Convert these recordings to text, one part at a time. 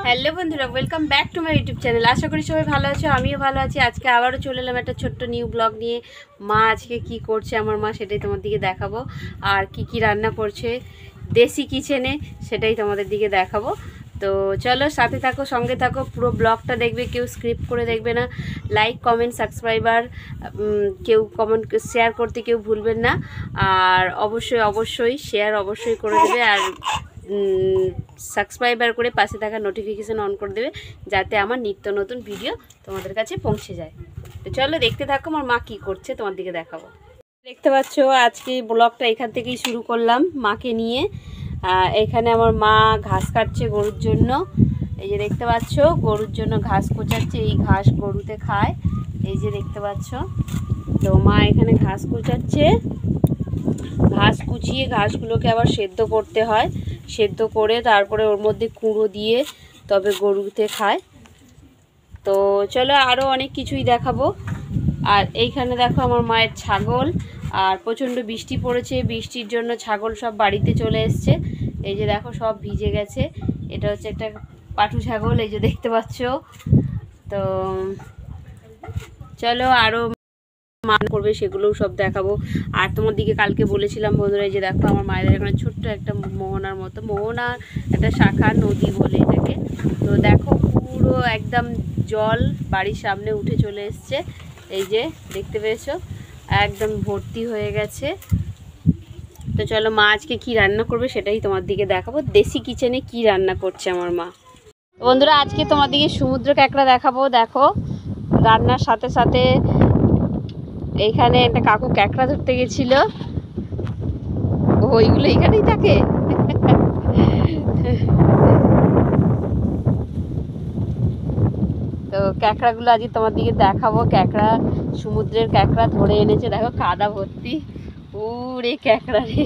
Hello বন্ধুরা, welcome back to my YouTube channel. আশা করি সবাই ভালো আছো, আমিও ভালো আছি। আজকে আবারও চলে এলাম একটা ছোট্ট নিউ ব্লগ নিয়ে। মা আজকে কি করছে, আমার মা সেটাই তোমার দিকে দেখাবো। আর কি কি রান্না করছে দেশি কিচেনে, সেটাই তোমাদের দিকে দেখাবো। তো চলো সাথে থাকো, সঙ্গে থাকো, পুরো ব্লগটা দেখবে, কেউ স্ক্রিপ্ট করে দেখবে না। লাইক, কমেন্ট, সাবস্ক্রাইবার কেউ কমেন্ট শেয়ার করতে কেউ ভুলবেন না। আর অবশ্যই শেয়ার অবশ্যই করে দেবে। আর সাবস্ক্রাইবার করে পাশে থাকা নোটিফিকেশান অন করে দেবে, যাতে আমার নিত্য নতুন ভিডিও তোমাদের কাছে পৌঁছে যায়। তো চলো দেখতে থাকো আমার মা কী করছে, তোমার দিকে দেখাবো। দেখতে পাচ্ছ আজকে ব্লগটা এখান থেকেই শুরু করলাম মাকে নিয়ে। এখানে আমার মা ঘাস কাটছে গরুর জন্য। এই যে দেখতে পাচ্ছ গরুর জন্য ঘাস কোচাচ্ছে, এই ঘাস গরুতে খায়। এই যে দেখতে পাচ্ছ, তো মা এখানে ঘাস কোচাচ্ছে। ঘাস কুচিয়ে ঘাসগুলোকে আবার সেদ্ধ করতে হয়, সেদ্ধ করে তারপরে ওর মধ্যে কুঁড়ো দিয়ে তবে গরুতে খায়। তো চলো আরও অনেক কিছুই দেখাবো। আর এইখানে দেখো আমার মায়ের ছাগল, আর প্রচণ্ড বৃষ্টি পড়েছে, বৃষ্টির জন্য ছাগল সব বাড়িতে চলে এসছে। এই যে দেখো সব ভিজে গেছে। এটা হচ্ছে একটা পাঠু ছাগল, এই যে দেখতে পাচ্ছ। তো চলো আরও মান করবে সেগুলোও সব দেখাবো। আর তোমার দিকে কালকে বলেছিলাম বন্ধুরা, যে দেখো আমার মায়েদের এখানে ছোট্ট একটা মোহনার মতো, মোহনার একটা শাখা নদী বলে এটাকে। তো দেখো পুরো একদম জল বাড়ির সামনে উঠে চলে এসছে। এই যে দেখতে পেয়েছো একদম ভর্তি হয়ে গেছে। তো চলো মা আজকে কী রান্না করবে সেটাই তোমার দিকে দেখাবো। দেশি কিচেনে কি রান্না করছে আমার মা। বন্ধুরা আজকে তোমার দিকে সমুদ্র কাঁকড়া দেখাবো। দেখো রান্নার সাথে সাথে এইখানে একটা কাকু কাঁকড়া ধরতে গেছিল, ওইগুলো এখানেই থাকে। তো কাঁকড়াগুলো আজকে তোমার দিকে দেখাবো। কাঁকড়া, সমুদ্রের কাঁকড়া ধরে এনেছে, দেখো কাদা ভর্তি। ওরে কাঁকড়া রে,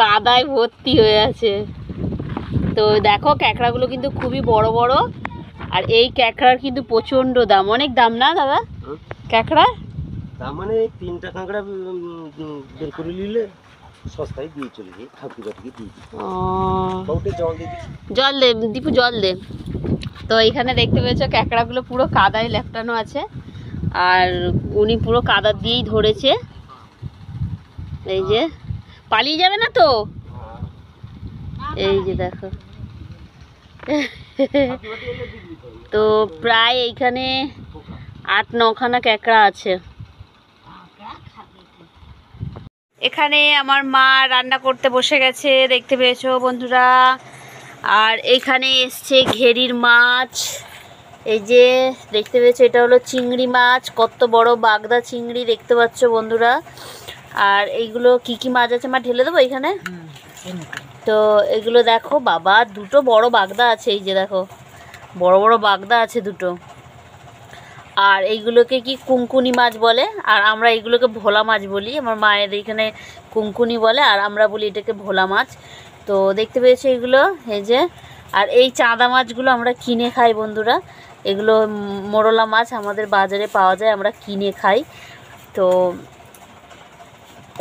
কাদায় ভর্তি হয়ে আছে। তো দেখো কাঁকড়াগুলো কিন্তু খুবই বড় বড়। আর এই কাঁকড়ার কিন্তু প্রচন্ড দাম, অনেক দাম না দাদা কাঁকড়া? দাম মানে 3টা কাঁকড়া বের করে নিলে সস্তায় দিয়ে চলে যায়, ঠাকুর বাটিকে দিয়ে জল দিয়ে জল দে দীপু, জল দে। তো এখানে দেখতে পেয়েছো কাঁকড়াগুলো পুরো কাদায় লেপটানো আছে, আর উনি পুরো কাদা দিয়েই ধরেছে। এই যে পালিয়ে যাবে না তো, এই যে দেখো। তো প্রায় এইখানে 8-9খানা কাঁকড়া আছে। এখানে আমার মা রান্না করতে বসে গেছে, দেখতে পেয়েছো বন্ধুরা। আর এখানে এসছে ঘেরির মাছ, এই যে দেখতে পেয়েছো, এটা হলো চিংড়ি মাছ, কত বড় বাগদা চিংড়ি দেখতে পাচ্ছ বন্ধুরা। আর এইগুলো কি কি মাছ আছে মা ঢেলে দেবো এখানে। তো এগুলো দেখো বাবা, দুটো বড় বাগদা আছে, এই যে দেখো বড় বড় বাগদা আছে দুটো। আর এইগুলোকে কি কুঙ্কুনি মাছ বলে, আর আমরা এইগুলোকে ভোলা মাছ বলি। আমার মায়ের এখানে কুঙ্কুনি বলে, আর আমরা বলি এটাকে ভোলা মাছ। তো দেখতে পেয়েছো এগুলো, এই যে। আর এই চাঁদা মাছগুলো আমরা কিনে খাই বন্ধুরা। এগুলো মোরলা মাছ আমাদের বাজারে পাওয়া যায়, আমরা কিনে খাই। তো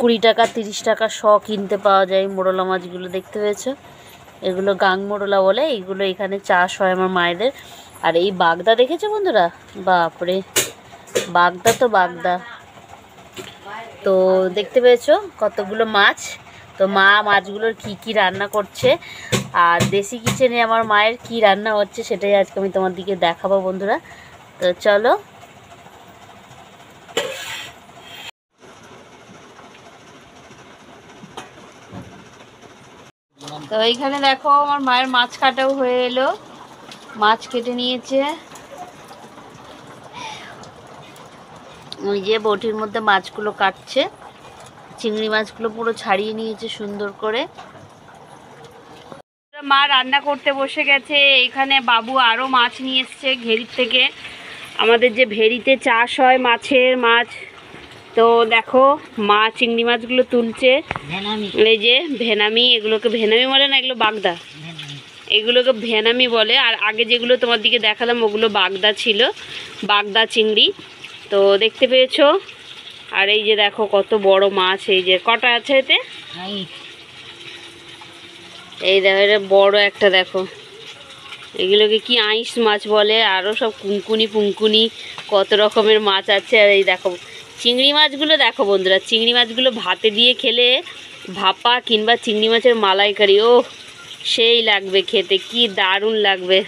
20 টাকা 30 টাকা শ কিনতে পাওয়া যায় মোরলা মাছগুলো, দেখতে পেয়েছো। এগুলো গাং মোরলা বলে, এইগুলো এখানে চাষ হয় আমার মায়েদের। আর এই বাগদা দেখেছো বন্ধুরা, বাপরে বাগদা তো বাগদা। তো দেখতে পেয়েছো কতগুলো মাছ। তো মা মাছগুলোর কি কি রান্না করছে, আর দেশি কিচেনে আমার মায়ের কি রান্না হচ্ছে সেটাই আজকে আমি তোমার দিকে দেখাবো বন্ধুরা। তো চলো। তো এইখানে দেখো আমার মায়ের মাছ কাটাও হয়ে এলো, মাছ কেটে নিয়েছে। ওই যে বটির মধ্যে মাছগুলো কাটছে, চিংড়ি মাছগুলো পুরো ছাড়িয়ে নিয়েছে সুন্দর করে। মা রান্না করতে বসে গেছে। এখানে বাবু আরও মাছ নিয়ে এসছে ঘেরির থেকে, আমাদের যে ভেরিতে চাষ হয় মাছ। তো দেখো মা চিংড়ি মাছগুলো তুলছে, এই যে ভেনামি, এগুলোকে ভেনামি বলে না, এগুলো বাগদা, এগুলোকে ভেনামি বলে। আর আগে যেগুলো তোমার দিকে দেখালাম ওগুলো বাগদা ছিল, বাগদা চিংড়ি। তো দেখতে পেয়েছো। আর এই যে দেখো কত বড় মাছ, এই যে কটা আছে এতে, এই দেখো, এটা বড় একটা দেখো, এগুলোকে কি আইস মাছ বলে, আরও সব কুঙ্কুনি পুঙ্কুনি কত রকমের মাছ আছে। আর এই দেখো চিংড়ি মাছগুলো দেখো বন্ধুরা, চিংড়ি মাছগুলো ভাতে দিয়ে খেলে, ভাপা কিংবা চিংড়ি মাছের মালাইকারি, ও সেই লাগবে খেতে, কি দারুণ লাগবে।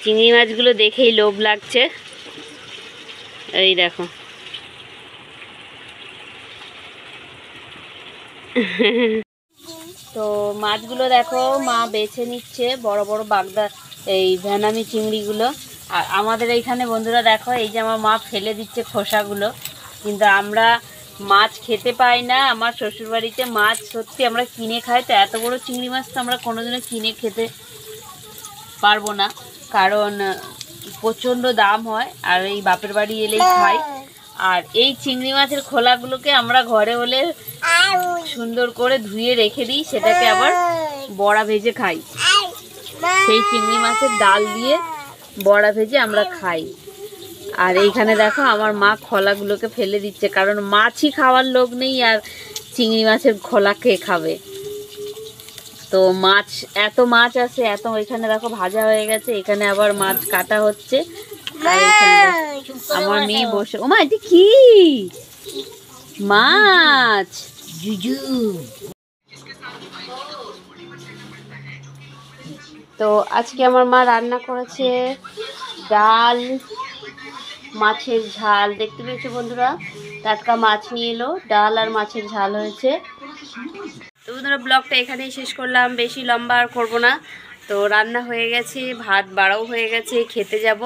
চিংড়ি মাছগুলো দেখেই লোভ লাগছে। এই দেখো তো মাছগুলো দেখো মা বেছে নিচ্ছে, বড় বড় বাগদা এই ভ্যানামি চিংড়িগুলো। আর আমাদের এইখানে বন্ধুরা দেখো, এই যে আমার মা ফেলে দিচ্ছে খোসাগুলো, কিন্তু আমরা মাছ খেতে পাই না। আমার শ্বশুরবাড়িতে মাছ সত্যি আমরা কিনে খাই, তো এত বড় চিংড়ি মাছ তো আমরা কোনোদিনও কিনে খেতে পারবো না, কারণ প্রচণ্ড দাম হয়, আর এই বাপের বাড়ি এলেই খাই। আর এই চিংড়ি মাছের খোলাগুলোকে আমরা ঘরে হলে সুন্দর করে ধুয়ে রেখে দিই, সেটাকে আবার বড়া ভেজে খাই। সেই চিংড়ি মাছের ডাল দিয়ে বড়া ভেজে আমরা খাই। আর এইখানে দেখো আমার মা খোলাগুলোকে ফেলে দিচ্ছে, কারণ মাছই খাওয়ার লোক নেই, আর চিংড়ি মাছের খোলা কে খাবে। তো মাছ, এত মাছ আছে, এত এখানে দেখো ভাজা হয়ে গেছে, এখানে আবার মাছ কাটা হচ্ছে। আর এখানে আমার মেয়ে বসে, ও মা এটা কি মাছ? তো আজকে আমার মা রান্না করেছে ডাল, মাছের ঝাল। দেখতে পেয়েছো বন্ধুরা, টাটকা মাছ নিয়ে এলো, ডাল আর মাছের ঝাল হয়েছে। তো বন্ধুরা ব্লগটা এখানেই শেষ করলাম, বেশি লম্বা আর করবো না। তো রান্না হয়ে গেছে, ভাত বাড়াও হয়ে গেছে, খেতে যাব।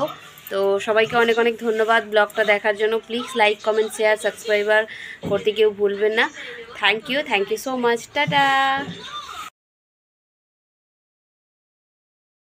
তো সবাইকে অনেক অনেক ধন্যবাদ ব্লগটা দেখার জন্য। Please like, comment, share, subscriber করতে কেউ ভুলবেন না। Thank you so much, tata.